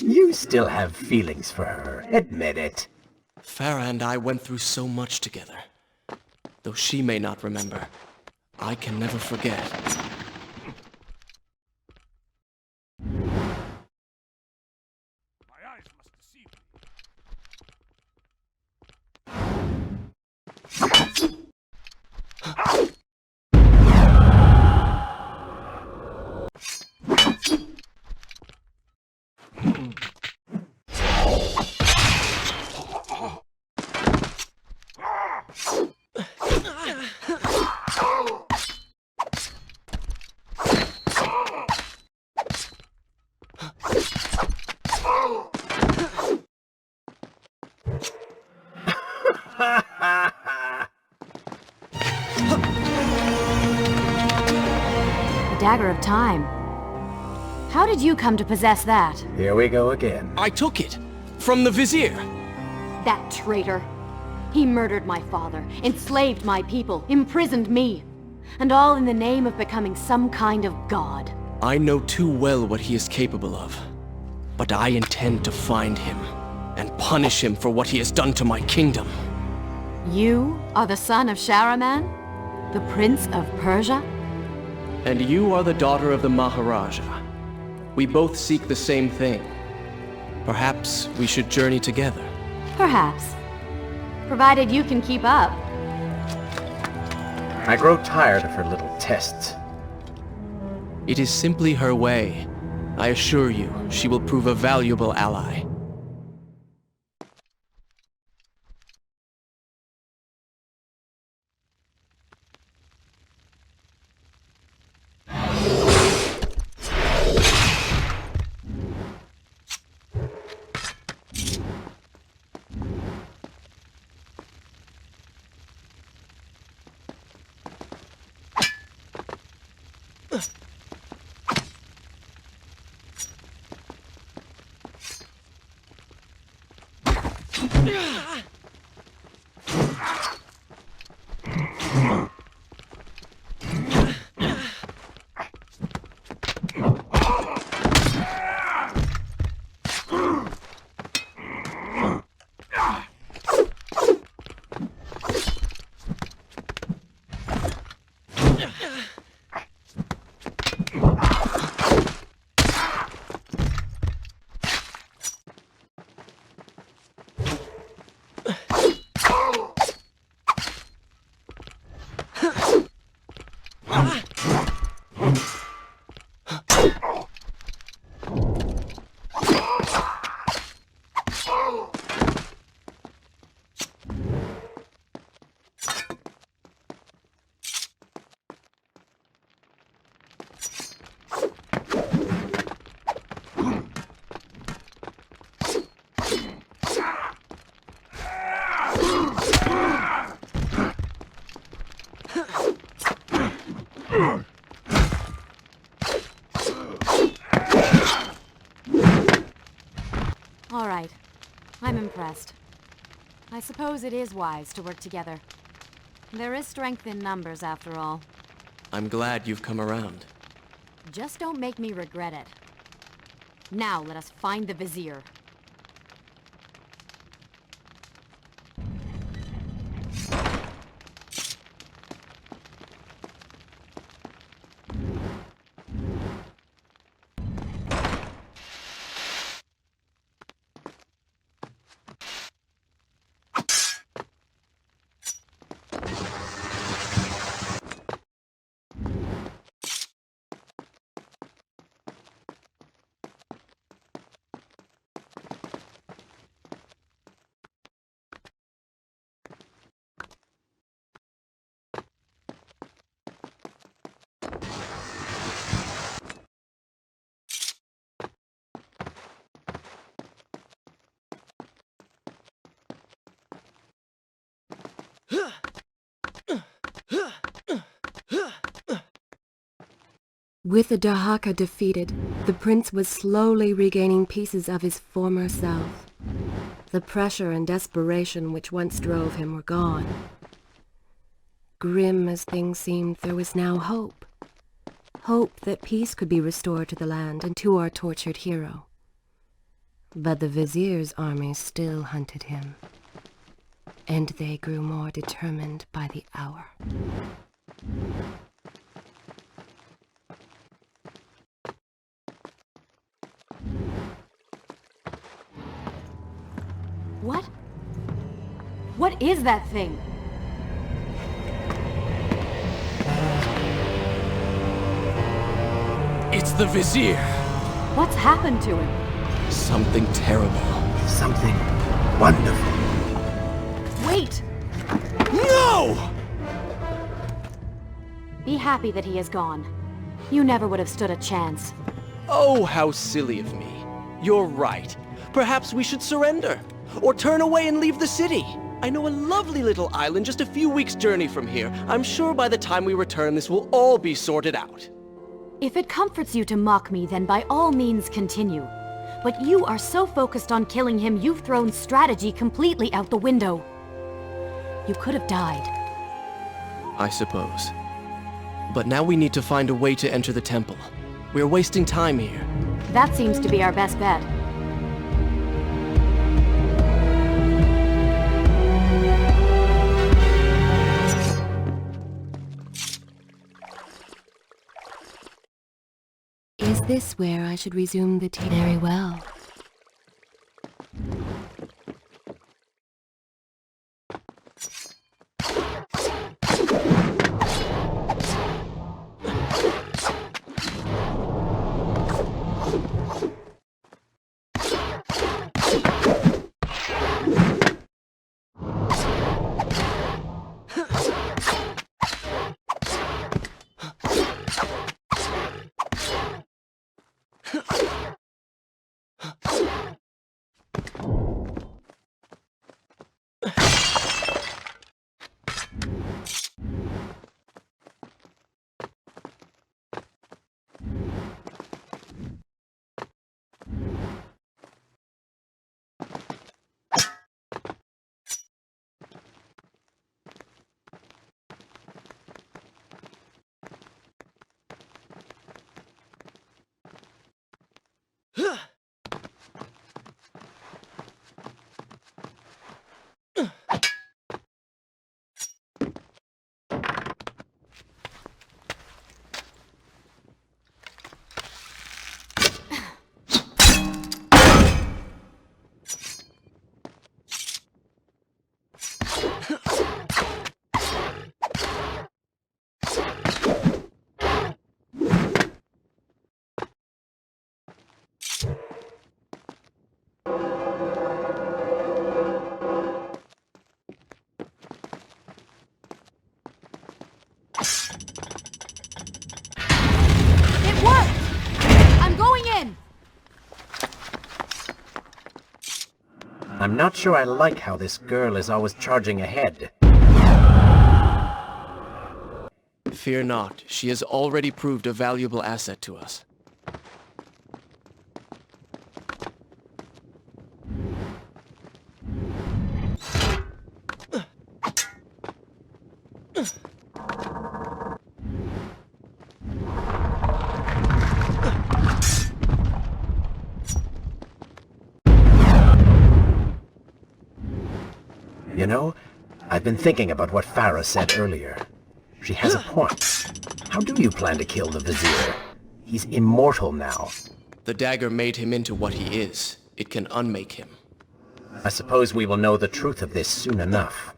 You still have feelings for her, admit it. Feraa and I went through so much together. Though she may not remember, I can never forget. My eyes must deceive me. The Dagger of Time. How did you come to possess that? Here we go again. I took it! From the Vizier! That traitor! He murdered my father, enslaved my people, imprisoned me. And all in the name of becoming some kind of god. I know too well what he is capable of. But I intend to find him, and punish him for what he has done to my kingdom. You are the son of Shahraman? The Prince of Persia? And you are the daughter of the Maharaja. We both seek the same thing. Perhaps we should journey together. Perhaps. Provided you can keep up. I grow tired of her little tests. It is simply her way. I assure you, she will prove a valuable ally. All right. I'm impressed. I suppose it is wise to work together. There is strength in numbers, after all. I'm glad you've come around. Just don't make me regret it. Now let us find the Vizier. With the Dahaka defeated, the prince was slowly regaining pieces of his former self. The pressure and desperation which once drove him were gone. Grim as things seemed, there was now hope. Hope that peace could be restored to the land and to our tortured hero. But the vizier's armies still hunted him, and they grew more determined by the hour. What? What is that thing? It's the Vizier! What's happened to him? Something terrible. Something wonderful. Wait! No! Be happy that he is gone. You never would have stood a chance. Oh, how silly of me. You're right. Perhaps we should surrender. Or turn away and leave the city. I know a lovely little island just a few weeks' journey from here. I'm sure by the time we return, this will all be sorted out. If it comforts you to mock me, then by all means continue. But you are so focused on killing him, you've thrown strategy completely out the window. You could have died. I suppose. But now we need to find a way to enter the temple. We're wasting time here. That seems to be our best bet. Is this where I should resume the tea? Very well. I'm not sure I like how this girl is always charging ahead. Fear not, she has already proved a valuable asset to us. You know, I've been thinking about what Feraa said earlier. She has a point. How do you plan to kill the Vizier? He's immortal now. The dagger made him into what he is. It can unmake him. I suppose we will know the truth of this soon enough.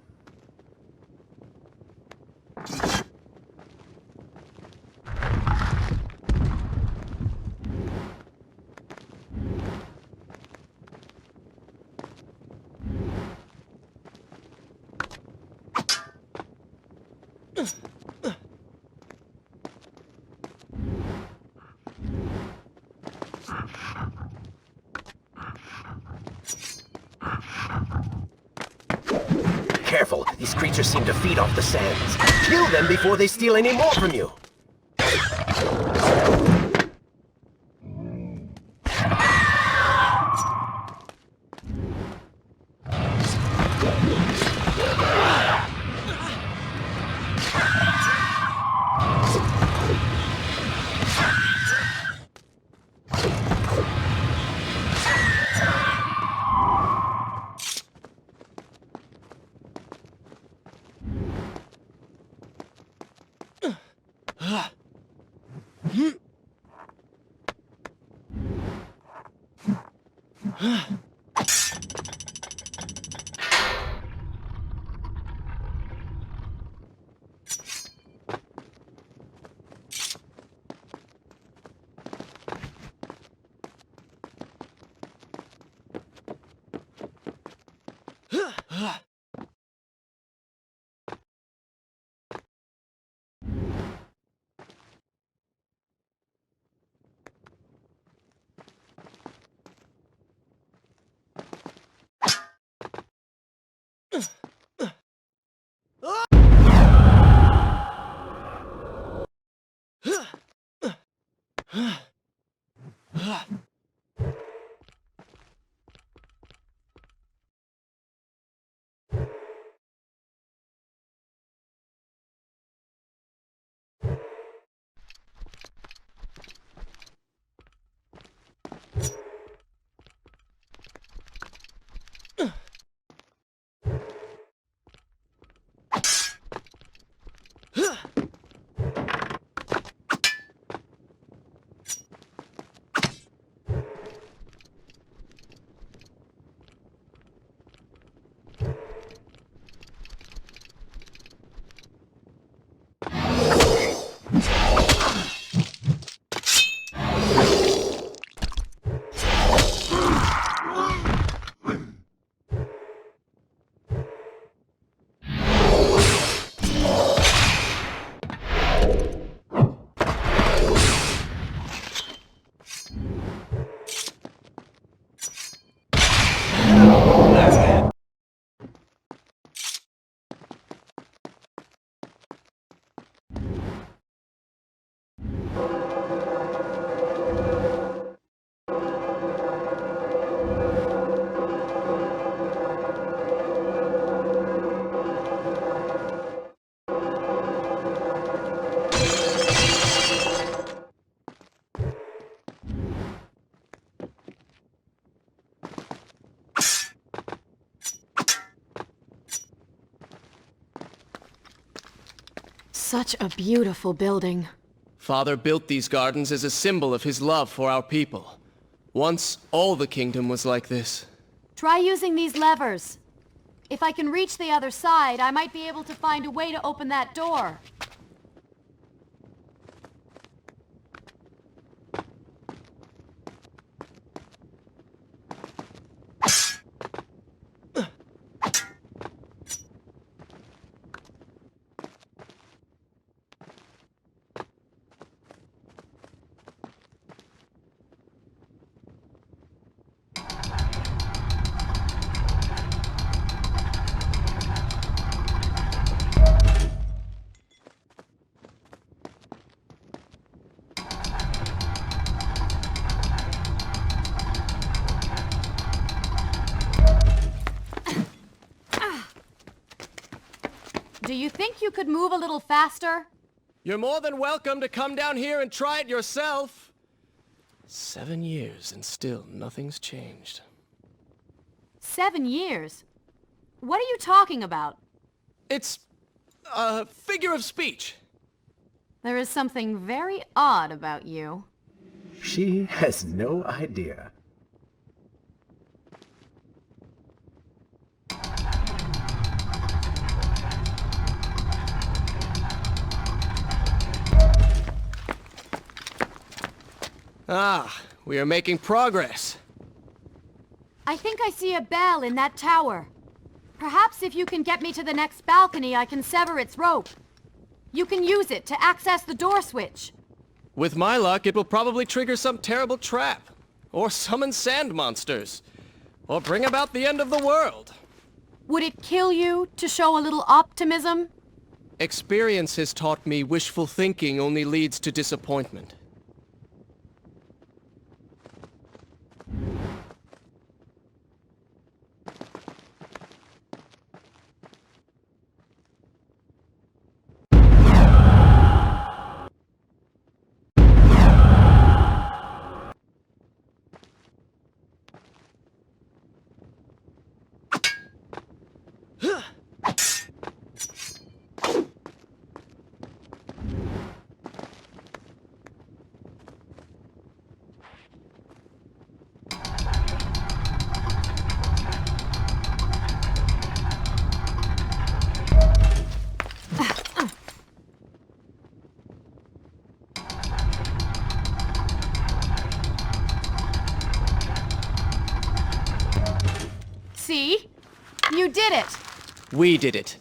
These creatures seem to feed off the sands. Kill them before they steal any more from you. Such a beautiful building. Father built these gardens as a symbol of his love for our people. Once, all the kingdom was like this. Try using these levers. If I can reach the other side, I might be able to find a way to open that door. Do you think you could move a little faster? You're more than welcome to come down here and try it yourself. 7 years and still nothing's changed. 7 years? What are you talking about? It's a figure of speech. There is something very odd about you. She has no idea. Ah, we are making progress. I think I see a bell in that tower. Perhaps if you can get me to the next balcony, I can sever its rope. You can use it to access the door switch. With my luck, it will probably trigger some terrible trap. Or summon sand monsters. Or bring about the end of the world. Would it kill you to show a little optimism? Experience has taught me wishful thinking only leads to disappointment. See? You did it! We did it.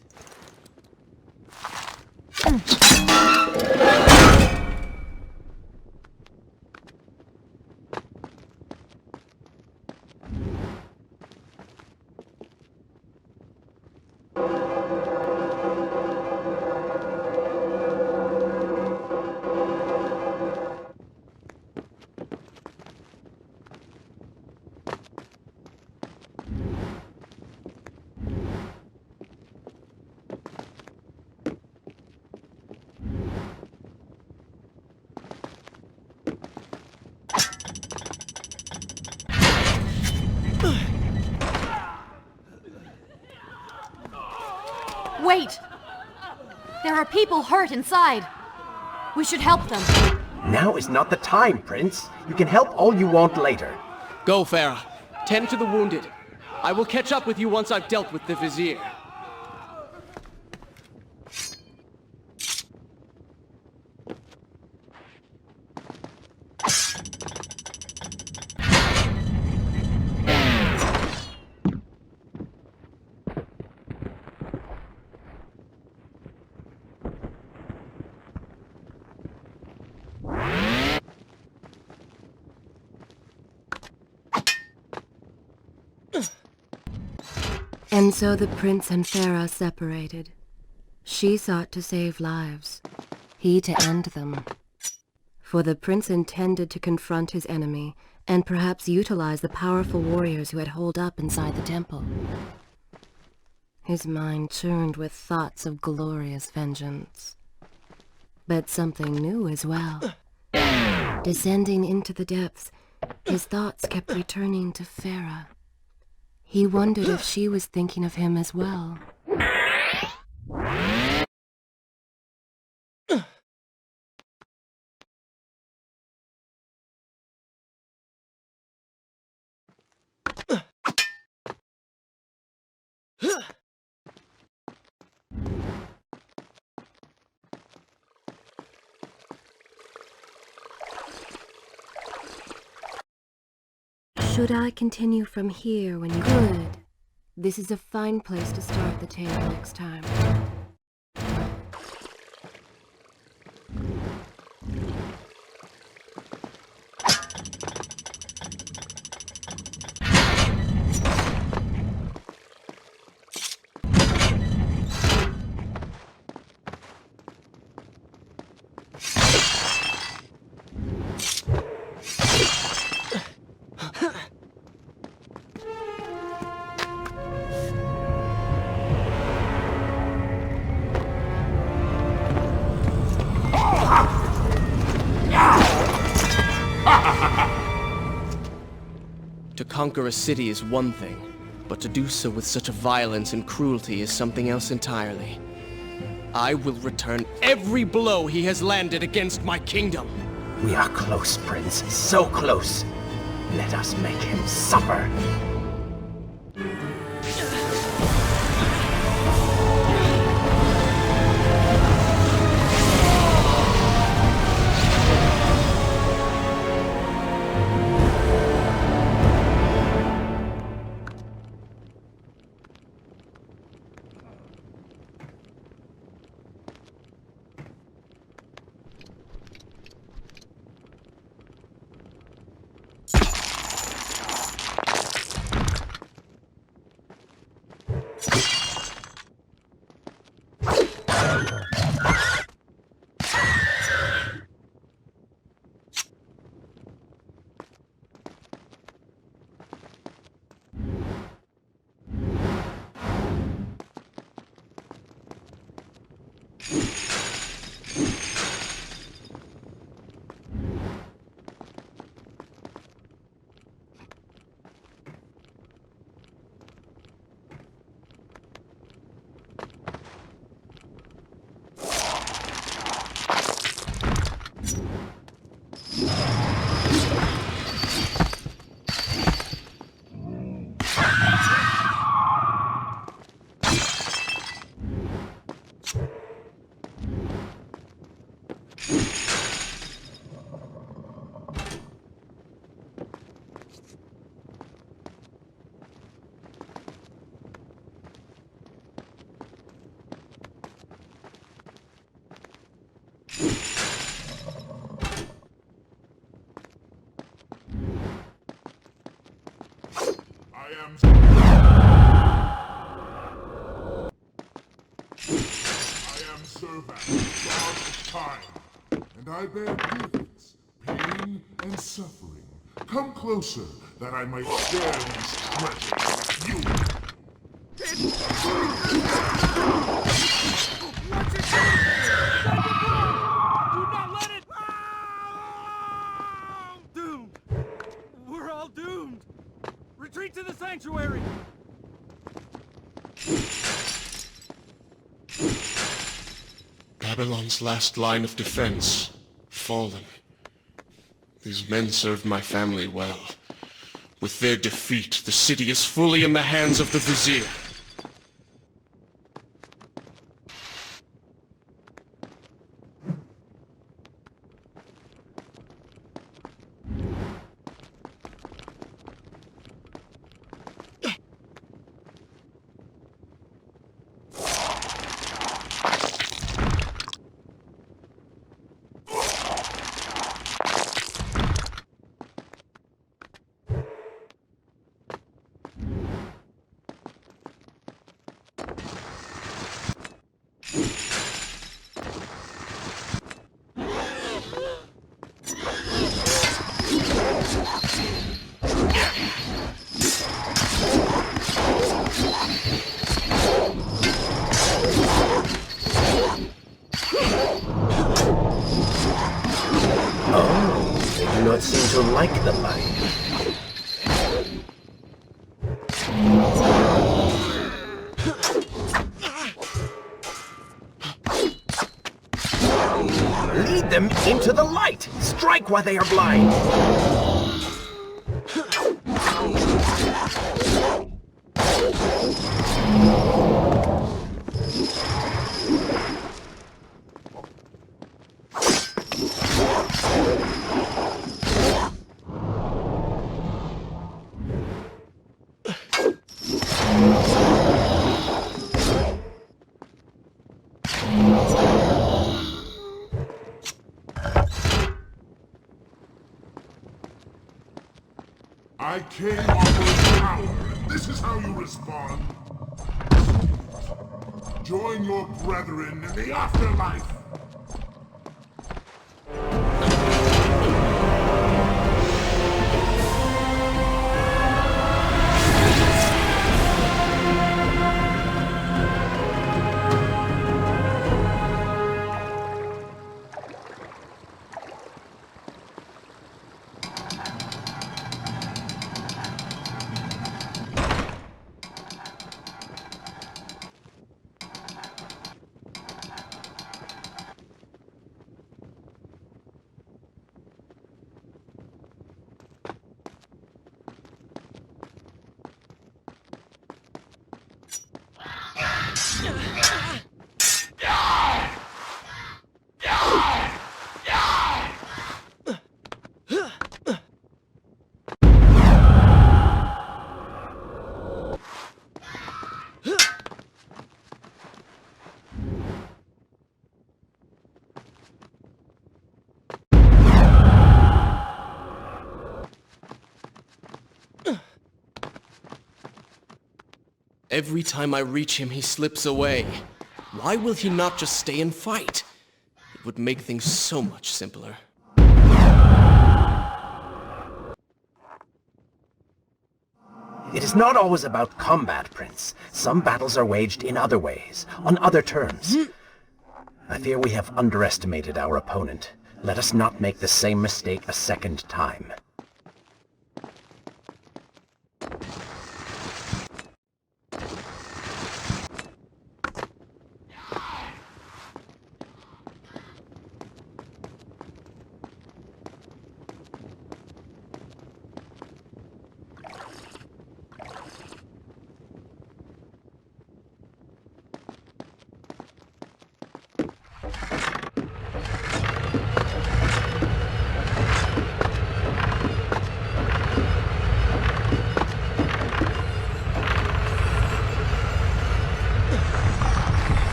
Wait! There are people hurt inside. We should help them. Now is not the time, Prince. You can help all you want later. Go, Feraa. Tend to the wounded. I will catch up with you once I've dealt with the Vizier. And so the prince and Feraa separated. She sought to save lives, he to end them. For the prince intended to confront his enemy, and perhaps utilize the powerful warriors who had holed up inside the temple. His mind churned with thoughts of glorious vengeance. But something new as well. Descending into the depths, his thoughts kept returning to Feraa. He wondered if she was thinking of him as well. Should I continue from here when you... Good. This is a fine place to start the tale next time. To conquer a city is one thing, but to do so with such a violence and cruelty is something else entirely. I will return every blow he has landed against my kingdom. We are close, Prince. So close. Let us make him suffer. am Servat, God of Time, and I bear gifts, pain, and suffering. Come closer, that I might share these treasures with you. What's it doing? Strike it blow! Do not let it... Doomed! We're all doomed! Retreat to the sanctuary! Babylon's last line of defense, fallen. These men served my family well. With their defeat, the city is fully in the hands of the Vizier. They do not seem to like the light. Lead them into the light! Strike while they are blind! I came offering power, and this is how you respond? Join your brethren in the afterlife! Every time I reach him, he slips away. Why will he not just stay and fight? It would make things so much simpler. It is not always about combat, Prince. Some battles are waged in other ways, on other terms. I fear we have underestimated our opponent. Let us not make the same mistake a second time.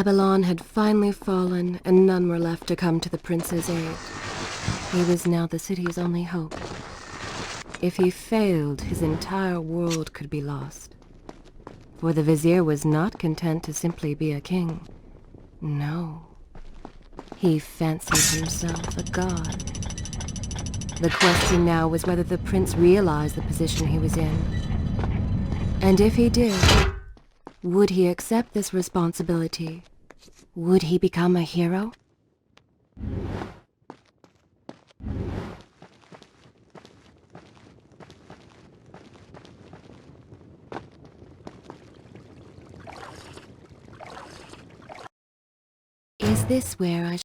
Babylon had finally fallen, and none were left to come to the prince's aid. He was now the city's only hope. If he failed, his entire world could be lost. For the vizier was not content to simply be a king. No. He fancied himself a god. The question now was whether the prince realized the position he was in. And if he did, would he accept this responsibility? Would he become a hero? Is this where I